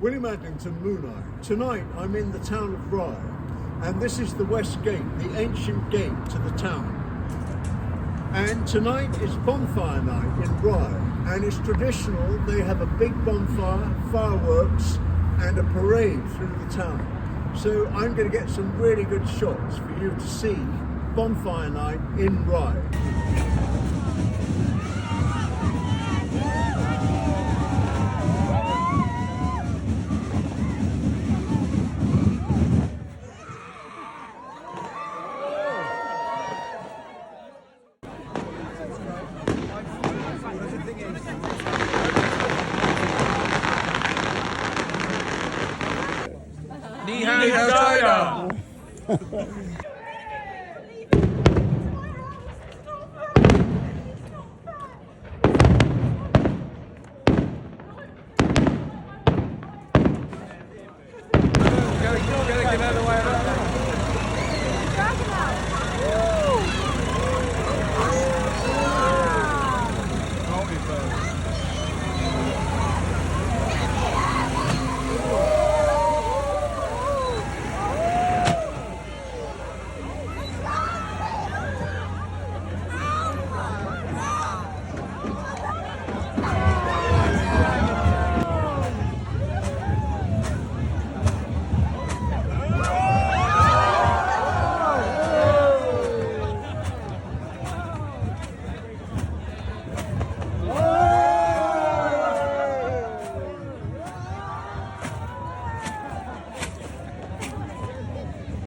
William Adlington, Moonlight. Tonight I'm in the town of Rye, and this is the West Gate, the ancient gate to the town. And tonight is Bonfire Night in Rye, and it's traditional. They have a big bonfire, fireworks, and a parade through the town. So I'm going to get some really good shots for you to see Bonfire Night in Rye. Get out of the way.